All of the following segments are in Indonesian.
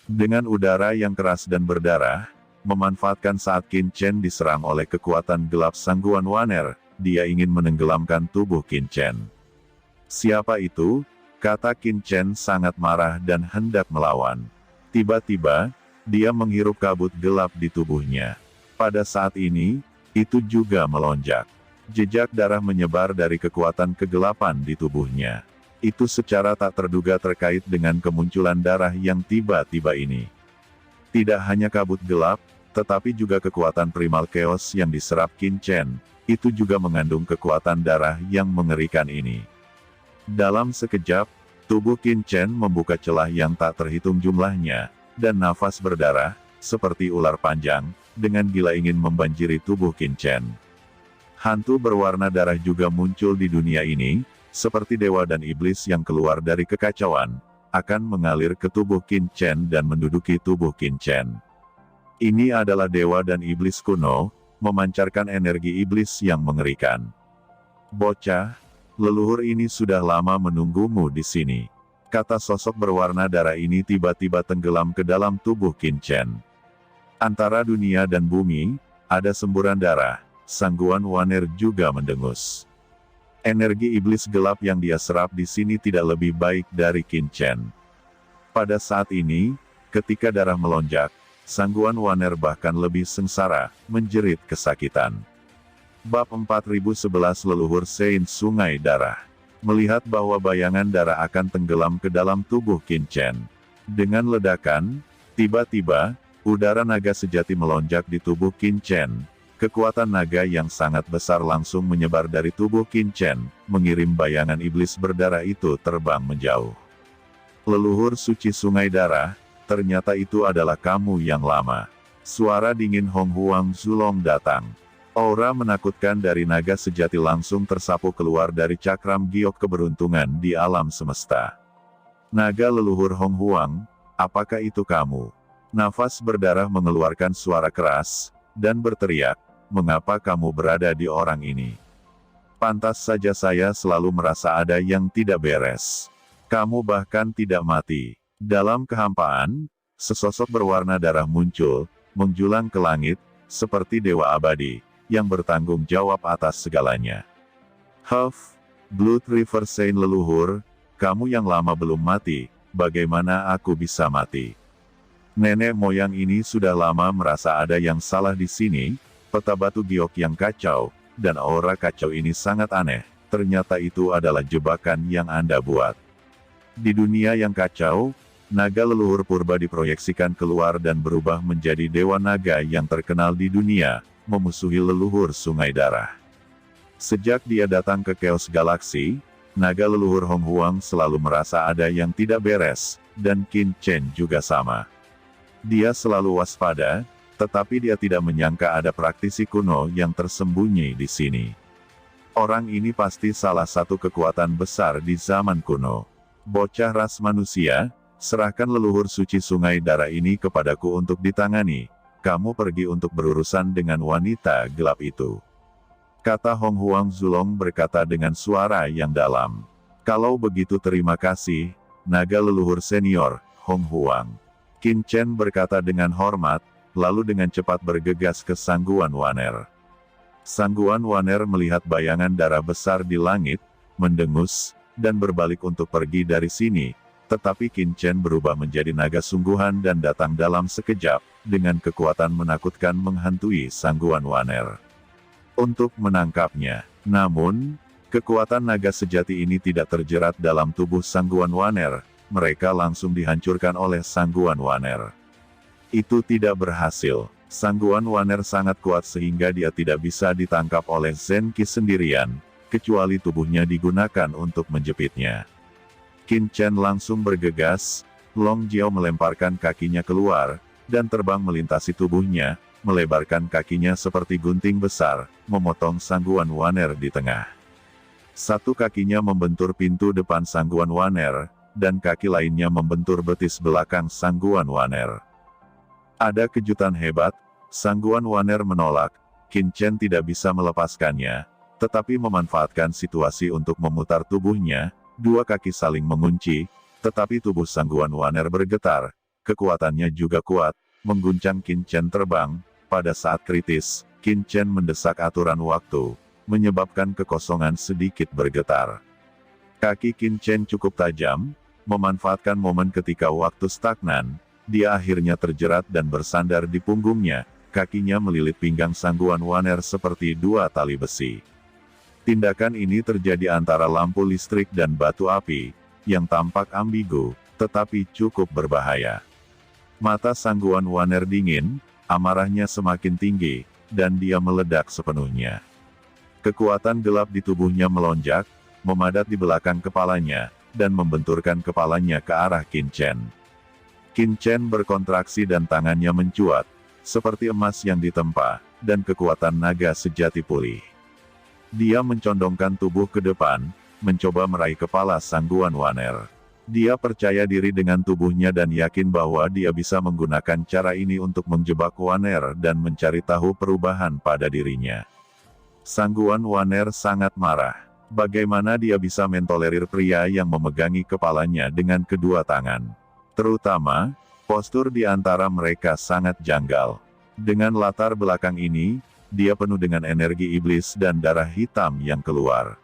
Dengan udara yang keras dan berdarah, memanfaatkan saat Qin Chen diserang oleh kekuatan gelap Sangguan Waner, dia ingin menenggelamkan tubuh Qin Chen. Siapa itu? Kata Qin Chen sangat marah dan hendak melawan. Tiba-tiba, dia menghirup kabut gelap di tubuhnya. Pada saat ini, itu juga melonjak. Jejak darah menyebar dari kekuatan kegelapan di tubuhnya. Itu secara tak terduga terkait dengan kemunculan darah yang tiba-tiba ini. Tidak hanya kabut gelap, tetapi juga kekuatan primal chaos yang diserap Qin Chen, itu juga mengandung kekuatan darah yang mengerikan ini. Dalam sekejap, tubuh Qin Chen membuka celah yang tak terhitung jumlahnya, dan nafas berdarah, seperti ular panjang, dengan gila ingin membanjiri tubuh Qin Chen. Hantu berwarna darah juga muncul di dunia ini, seperti dewa dan iblis yang keluar dari kekacauan, akan mengalir ke tubuh Qin Chen dan menduduki tubuh Qin Chen. Ini adalah dewa dan iblis kuno, memancarkan energi iblis yang mengerikan. Bocah, leluhur ini sudah lama menunggumu di sini. Kata sosok berwarna darah ini tiba-tiba tenggelam ke dalam tubuh Qin Chen. Antara dunia dan bumi, ada semburan darah, Sangguan Waner juga mendengus. Energi iblis gelap yang dia serap di sini tidak lebih baik dari Qin Chen. Pada saat ini, ketika darah melonjak, Sangguan Waner bahkan lebih sengsara, menjerit kesakitan. Bab 4011 Leluhur Sein Sungai Darah. Melihat bahwa bayangan darah akan tenggelam ke dalam tubuh Qin Chen. Dengan ledakan, tiba-tiba, udara naga sejati melonjak di tubuh Qin Chen. Kekuatan naga yang sangat besar langsung menyebar dari tubuh Qin Chen, mengirim bayangan iblis berdarah itu terbang menjauh. Leluhur suci sungai darah, ternyata itu adalah kamu yang lama. Suara dingin Hong Huang Zulong datang. Aura menakutkan dari naga sejati langsung tersapu keluar dari cakram giok keberuntungan di alam semesta. Naga leluhur Hong Huang, apakah itu kamu? Nafas berdarah mengeluarkan suara keras, dan berteriak, mengapa kamu berada di orang ini? Pantas saja saya selalu merasa ada yang tidak beres. Kamu bahkan tidak mati. Dalam kehampaan, sesosok berwarna darah muncul, menjulang ke langit, seperti dewa abadi, yang bertanggung jawab atas segalanya. Huff, Blood River Saint leluhur, kamu yang lama belum mati, bagaimana aku bisa mati? Nenek moyang ini sudah lama merasa ada yang salah di sini, peta batu giok yang kacau, dan aura kacau ini sangat aneh, ternyata itu adalah jebakan yang Anda buat. Di dunia yang kacau, naga leluhur purba diproyeksikan keluar dan berubah menjadi dewa naga yang terkenal di dunia, memusuhi leluhur sungai darah. Sejak dia datang ke Chaos Galaxy, naga leluhur Hong Huang selalu merasa ada yang tidak beres, dan Qin Chen juga sama. Dia selalu waspada, tetapi dia tidak menyangka ada praktisi kuno yang tersembunyi di sini. Orang ini pasti salah satu kekuatan besar di zaman kuno. Bocah ras manusia, serahkan leluhur suci sungai darah ini kepadaku untuk ditangani. Kamu pergi untuk berurusan dengan wanita gelap itu. Kata Hong Huang Zulong berkata dengan suara yang dalam. Kalau begitu terima kasih, naga leluhur senior, Hong Huang. Qin Chen berkata dengan hormat, lalu dengan cepat bergegas ke Sangguan Waner. Sangguan Waner melihat bayangan darah besar di langit, mendengus, dan berbalik untuk pergi dari sini, tetapi Qin Chen berubah menjadi naga sungguhan dan datang dalam sekejap, dengan kekuatan menakutkan menghantui Sangguan Waner. Untuk menangkapnya, namun, kekuatan naga sejati ini tidak terjerat dalam tubuh Sangguan Waner, mereka langsung dihancurkan oleh Sangguan Waner. Itu tidak berhasil. Sangguan Waner sangat kuat sehingga dia tidak bisa ditangkap oleh Zen Qi sendirian, kecuali tubuhnya digunakan untuk menjepitnya. Qin Chen langsung bergegas, Long Jiao melemparkan kakinya keluar, dan terbang melintasi tubuhnya, melebarkan kakinya seperti gunting besar, memotong Sangguan Waner di tengah. Satu kakinya membentur pintu depan Sangguan Waner, dan kaki lainnya membentur betis belakang Sangguan Waner. Ada kejutan hebat, Sangguan Waner menolak, Qin Chen tidak bisa melepaskannya, tetapi memanfaatkan situasi untuk memutar tubuhnya, dua kaki saling mengunci, tetapi tubuh Sangguan Waner bergetar, kekuatannya juga kuat, mengguncang Qin Chen terbang. Pada saat kritis, Qin Chen mendesak aturan waktu, menyebabkan kekosongan sedikit bergetar. Kaki Qin Chen cukup tajam, memanfaatkan momen ketika waktu stagnan, dia akhirnya terjerat dan bersandar di punggungnya, kakinya melilit pinggang Sangguan Waner seperti dua tali besi. Tindakan ini terjadi antara lampu listrik dan batu api, yang tampak ambigu, tetapi cukup berbahaya. Mata Sangguan Waner dingin, amarahnya semakin tinggi, dan dia meledak sepenuhnya. Kekuatan gelap di tubuhnya melonjak, memadat di belakang kepalanya, dan membenturkan kepalanya ke arah Qin Chen. Qin Chen berkontraksi dan tangannya mencuat, seperti emas yang ditempa, dan kekuatan naga sejati pulih. Dia mencondongkan tubuh ke depan, mencoba meraih kepala Sangguan Waner. Dia percaya diri dengan tubuhnya dan yakin bahwa dia bisa menggunakan cara ini untuk menjebak Waner dan mencari tahu perubahan pada dirinya. Sangguan Waner sangat marah. Bagaimana dia bisa mentolerir pria yang memegangi kepalanya dengan kedua tangan? Terutama, postur di antara mereka sangat janggal. Dengan latar belakang ini, dia penuh dengan energi iblis dan darah hitam yang keluar.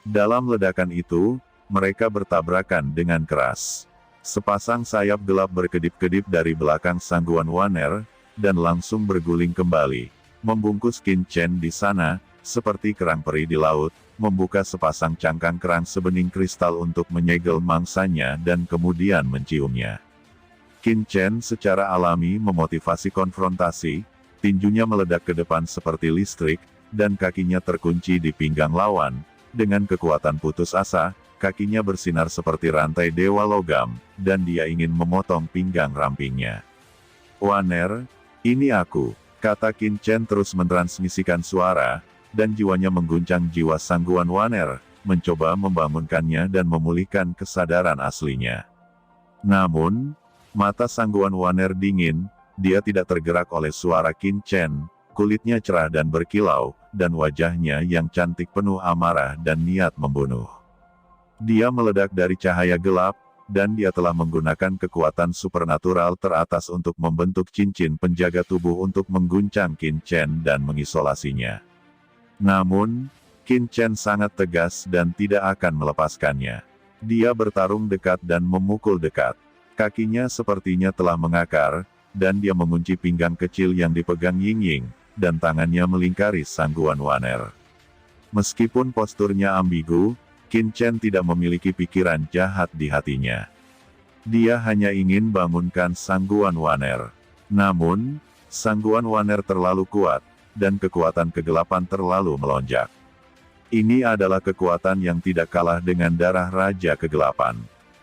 Dalam ledakan itu, mereka bertabrakan dengan keras. Sepasang sayap gelap berkedip-kedip dari belakang Sangguan Waner, dan langsung berguling kembali, membungkus Qin Chen di sana, seperti kerang peri di laut, membuka sepasang cangkang kerang sebening kristal untuk menyegel mangsanya dan kemudian menciumnya. Qin Chen secara alami memotivasi konfrontasi, tinjunya meledak ke depan seperti listrik, dan kakinya terkunci di pinggang lawan. Dengan kekuatan putus asa, kakinya bersinar seperti rantai dewa logam, dan dia ingin memotong pinggang rampingnya. "Waner, ini aku," kata Qin Chen terus mentransmisikan suara, dan jiwanya mengguncang jiwa Sangguan Waner, mencoba membangunkannya dan memulihkan kesadaran aslinya. Namun, mata Sangguan Waner dingin, dia tidak tergerak oleh suara Qin Chen, kulitnya cerah dan berkilau, dan wajahnya yang cantik penuh amarah dan niat membunuh. Dia meledak dari cahaya gelap, dan dia telah menggunakan kekuatan supernatural teratas untuk membentuk cincin penjaga tubuh untuk mengguncang Qin Chen dan mengisolasinya. Namun, Qin Chen sangat tegas dan tidak akan melepaskannya. Dia bertarung dekat dan memukul dekat. Kakinya sepertinya telah mengakar, dan dia mengunci pinggang kecil yang dipegang Ying Ying, dan tangannya melingkari Sangguan Waner. Meskipun posturnya ambigu, Qin Chen tidak memiliki pikiran jahat di hatinya. Dia hanya ingin bangunkan Sangguan Waner. Namun, Sangguan Waner terlalu kuat, dan kekuatan kegelapan terlalu melonjak. Ini adalah kekuatan yang tidak kalah dengan darah Raja Kegelapan.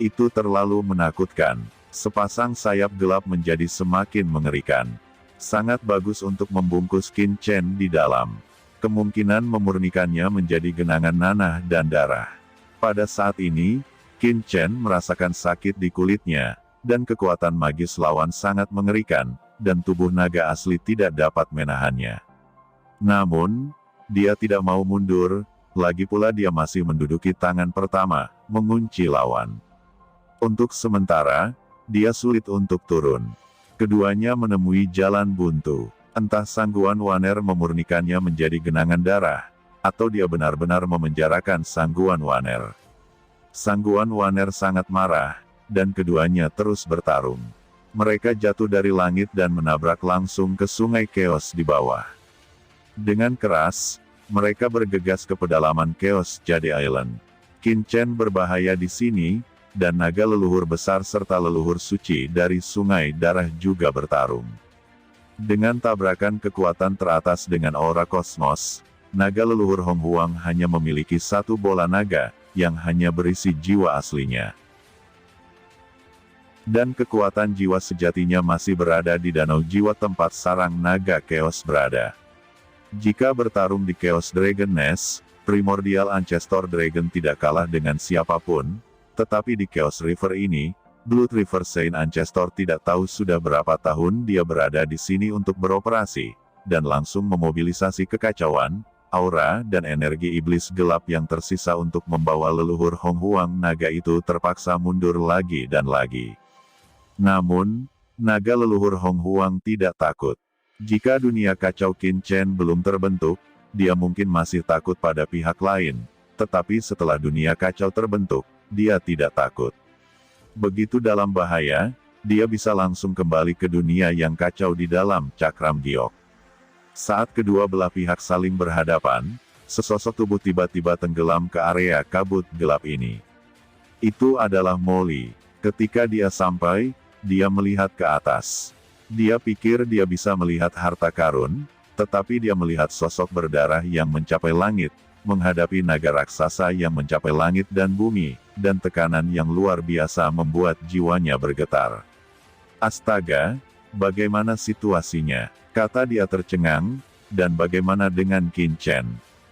Itu terlalu menakutkan. Sepasang sayap gelap menjadi semakin mengerikan. Sangat bagus untuk membungkus Qin Chen di dalam. Kemungkinan memurnikannya menjadi genangan nanah dan darah. Pada saat ini, Qin Chen merasakan sakit di kulitnya, dan kekuatan magis lawan sangat mengerikan, dan tubuh naga asli tidak dapat menahannya. Namun, dia tidak mau mundur, lagi pula dia masih menduduki tangan pertama, mengunci lawan. Untuk sementara, dia sulit untuk turun. Keduanya menemui jalan buntu. Entah Sangguan Waner memurnikannya menjadi genangan darah, atau dia benar-benar memenjarakan Sangguan Waner. Sangguan Waner sangat marah, dan keduanya terus bertarung. Mereka jatuh dari langit dan menabrak langsung ke sungai Chaos di bawah. Dengan keras, mereka bergegas ke pedalaman Chaos Jade Island. Qin Chen berbahaya di sini, dan naga leluhur besar serta leluhur suci dari sungai darah juga bertarung. Dengan tabrakan kekuatan teratas dengan aura kosmos, naga leluhur Hong Huang hanya memiliki satu bola naga, yang hanya berisi jiwa aslinya. Dan kekuatan jiwa sejatinya masih berada di danau jiwa tempat sarang naga Chaos berada. Jika bertarung di Chaos Dragon Nest, Primordial Ancestor Dragon tidak kalah dengan siapapun, tetapi di Chaos River ini, Blood River Saint Ancestor tidak tahu sudah berapa tahun dia berada di sini untuk beroperasi, dan langsung memobilisasi kekacauan, aura dan energi iblis gelap yang tersisa untuk membawa leluhur Hong Huang naga itu terpaksa mundur lagi dan lagi. Namun, naga leluhur Hong Huang tidak takut. Jika dunia kacau Qin Chen belum terbentuk, dia mungkin masih takut pada pihak lain. Tetapi setelah dunia kacau terbentuk, dia tidak takut. Begitu dalam bahaya, dia bisa langsung kembali ke dunia yang kacau di dalam cakram giok. Saat kedua belah pihak saling berhadapan, sesosok tubuh tiba-tiba tenggelam ke area kabut gelap ini. Itu adalah Molly. Ketika dia sampai, dia melihat ke atas. Dia pikir dia bisa melihat harta karun, tetapi dia melihat sosok berdarah yang mencapai langit, menghadapi naga raksasa yang mencapai langit dan bumi, dan tekanan yang luar biasa membuat jiwanya bergetar. Astaga, bagaimana situasinya? Kata dia tercengang, dan bagaimana dengan Qin Chen?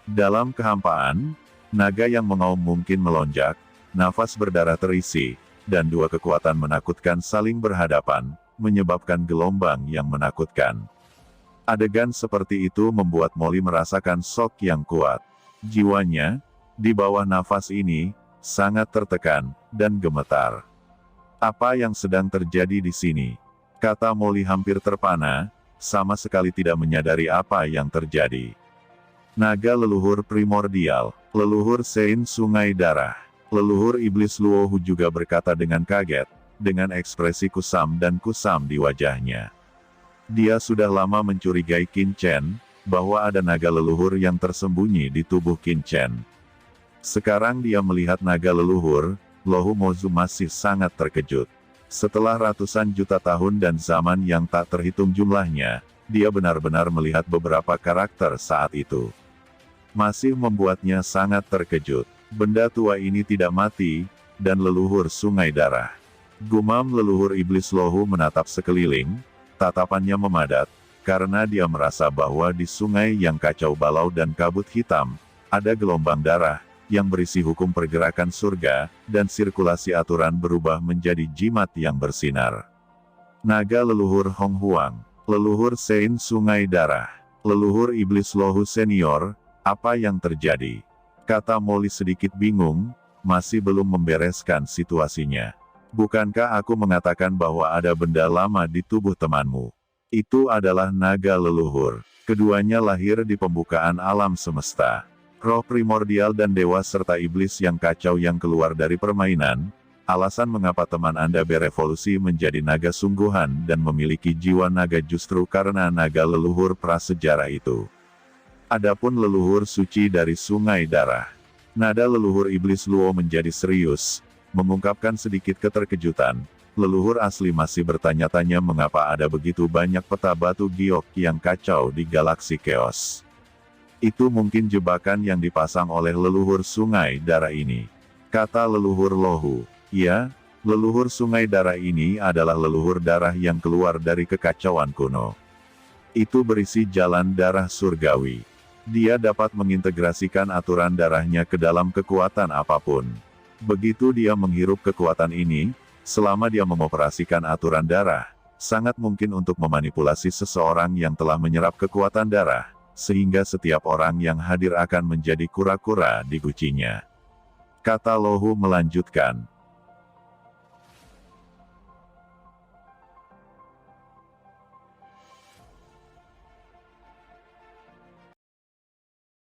Dalam kehampaan, naga yang mengaum mungkin melonjak, nafas berdarah terisi, dan dua kekuatan menakutkan saling berhadapan, menyebabkan gelombang yang menakutkan. Adegan seperti itu membuat Molly merasakan shock yang kuat. Jiwanya, di bawah nafas ini, sangat tertekan, dan gemetar. Apa yang sedang terjadi di sini? Kata Molly hampir terpana, sama sekali tidak menyadari apa yang terjadi. Naga leluhur primordial, leluhur Sein Sungai Darah, leluhur iblis Luohu juga berkata dengan kaget, dengan ekspresi kusam dan kusam di wajahnya. Dia sudah lama mencurigai Qin Chen, bahwa ada naga leluhur yang tersembunyi di tubuh Qin Chen. Sekarang dia melihat naga leluhur, Lohu Mozu masih sangat terkejut. Setelah ratusan juta tahun dan zaman yang tak terhitung jumlahnya, dia benar-benar melihat beberapa karakter saat itu. Masih membuatnya sangat terkejut. Benda tua ini tidak mati, dan leluhur sungai darah. Gumam leluhur iblis Lohu menatap sekeliling, tatapannya memadat, karena dia merasa bahwa di sungai yang kacau balau dan kabut hitam, ada gelombang darah, yang berisi hukum pergerakan surga, dan sirkulasi aturan berubah menjadi jimat yang bersinar. Naga leluhur Hong Huang, leluhur Sein Sungai Darah, leluhur iblis Lohu senior, apa yang terjadi? Kata Molly sedikit bingung, masih belum membereskan situasinya. Bukankah aku mengatakan bahwa ada benda lama di tubuh temanmu? Itu adalah naga leluhur. Keduanya lahir di pembukaan alam semesta. Roh primordial dan dewa serta iblis yang kacau yang keluar dari permainan, alasan mengapa teman Anda berevolusi menjadi naga sungguhan dan memiliki jiwa naga justru karena naga leluhur prasejarah itu. Adapun leluhur suci dari sungai darah. Nada leluhur iblis Luo menjadi serius, mengungkapkan sedikit keterkejutan. Leluhur asli masih bertanya-tanya mengapa ada begitu banyak peta batu giok yang kacau di galaksi Chaos. Itu mungkin jebakan yang dipasang oleh leluhur sungai darah ini. Kata leluhur Lohu. Ya, leluhur sungai darah ini adalah leluhur darah yang keluar dari kekacauan kuno. Itu berisi jalan darah surgawi. Dia dapat mengintegrasikan aturan darahnya ke dalam kekuatan apapun. Begitu dia menghirup kekuatan ini, selama dia mengoperasikan aturan darah, sangat mungkin untuk memanipulasi seseorang yang telah menyerap kekuatan darah, sehingga setiap orang yang hadir akan menjadi kura-kura di gucinya. Kata Lohu melanjutkan,